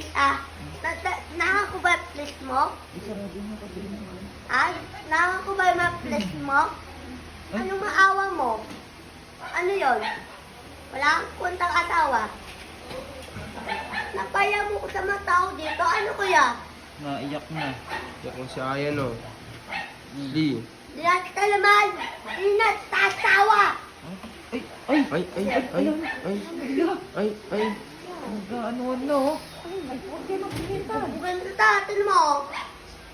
please nahan ko ba please mo? Ay, nahan ko ba yung please mo? Anong maawa mo? Ano yon? Wala kang kwentang asawa. Napaya mo ko sa mga tao dito. Ano kuya? Naiyak na. Yak mo si Ayan, oh. Di. Di na kita naman. Di na tasawa. Ay, ay, Ay, ay, ay, ay, ay. ano. Bukan kita, atin mo.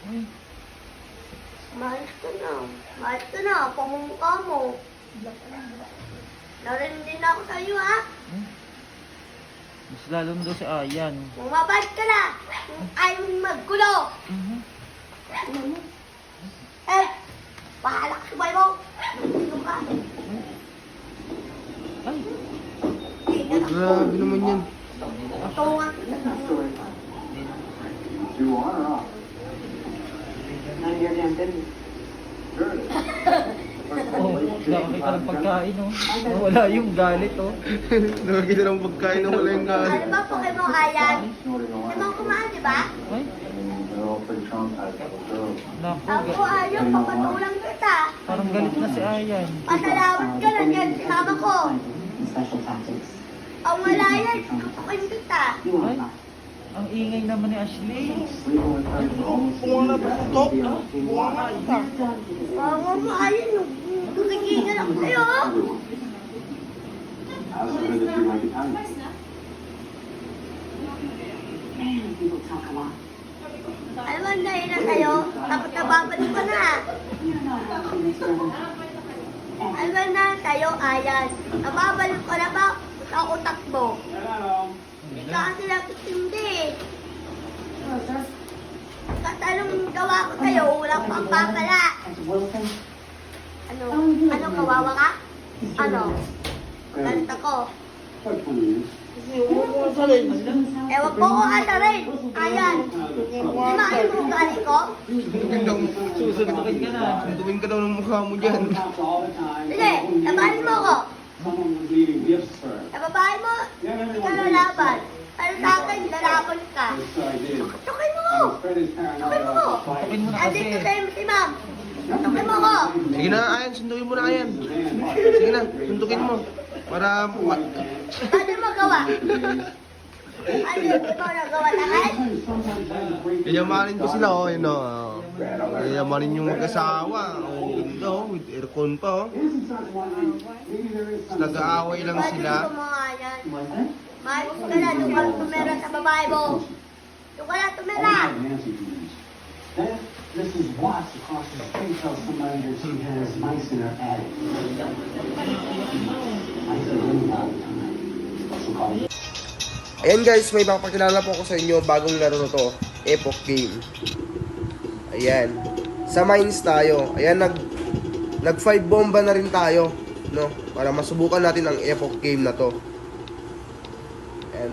Ay, Mahal ka na. Mahal ka na. Pamumukha mo. Narinig na ako sa'yo, ha? mas lalong daw si Ayan. Bumabalik ka na. Kung ayaw mong maggulo. Eh, bahala ka sa buhay mo. Ano ka? Ay, Grabe naman yan. Tungan kita sa buhay. You on or off? None of your damn business. Good. oh, nakakita ng pagkain, oh. Wala yung galit, oh. Nakakita ng pagkain na wala yung galit. Ano ba Pokemon Ayan? Hindi mo kumain, di ba? Ay, They're all pretty traumatized by the girls. naku, Ako ayaw, papatulang kita. parang galit na si Ayan. Pasalamat ka na yan, sinama ko. Special tactics. Ang wala yan, tutukin kita. You want Ay, ang ingay naman ni Ashley. sleeping with her for almost a year. Mama mo, ayun, tutukigan ako sa'yo. I also heard that you like Italian. Man, people talk a lot. Alam mo, dahil na sa'yo, takot na babalik ka na. You don't know how to make them. Alam mo na sa'yo, Ayan. Nababalik ka na ba sa utak mo? Hindi ka kasi nakitindi. Kahit anong gawa ko sa'yo, walang pampapala. As Wilson, Ano, kawawa ka? Ano? Galit ako. What please? Ewan ko kung asa rin. Ayan. Di maayos mo galit ko? Suntukin daw. Susuntukin ka na. Suntukin ka daw ng mukha mo dyan. Sige, labanin mo ko. Someone was leaving gifts for her. Lababahin mo, hindi ka lalaban. Pero sa akin, lalaban ka. So I did. Tukin mo! I was spread his paranoia Tukin mo! out by Tukin mo na Andito kasi. sa'yo si ma'am. Tukin mo ko! Sige na, Ayan. Suntukin mo na, Ayan. Sige na, suntukin mo. Para... Ano magawa? Ano yung di mo nagawa na kahit? Yayamanin ko sila, oh. Yun, oh. Yayamanin yung mag-asawa. Oh, ganda, oh. With aircon pa, oh. Nag-aaway lang sila. Bakit mo nga yan? Maayos ka na, doon ka tumira sa babae mo. Doon ka na tumira. Nancy views. Then Mrs. Watts across the street tells somebody that she has mice in her attic. Mice are in all the time. So called Ayan guys, may papakilala po ako sa inyo. Bagong laro na to. Epoch Game. Ayan. Sa mines tayo. Ayan, nag 5 bomba na rin tayo. No? Para masubukan natin ang Epoch Game na to. Ayan.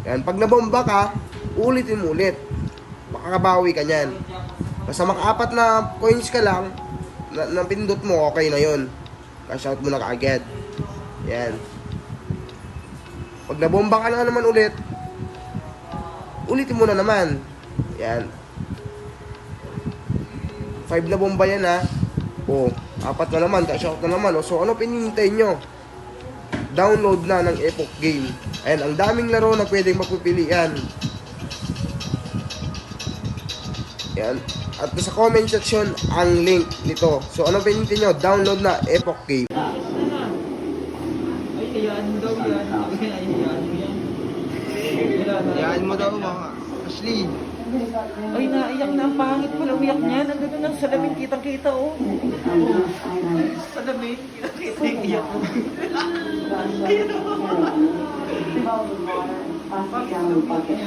Ayan. Pag nabomba ka, ulitin mo ulit. Makakabawi ka nyan. Basta maka-4 na coins ka lang, na pindot mo, okay na yun. Cash out mo na kaagad. Yan. Pag nabomba ka na naman ulit, ulitin mo na naman. Yan. 5 na bomba yan, ha. O, 4 na naman, cash out na naman. O, so ano pinihintay nyo? Download na ng Epoch Game. Ayan, ang daming laro na pwedeng mapipilian. Yan. At sa comment section ang link nito. So ano pinihintay nyo? Download na Epoch Game. Ay, hayaan mo daw yan. Ay, hayaan mo yan. Wala na. Yan mo daw, mga Ashley. Ay, naiyak na. Ang pangit pala umiyak niyan. Ang ganda ng salamin. Kitang-kita, oh. Salamin. Kitang-kita yung iyak mo. Revolving water, plastic gallon bucket.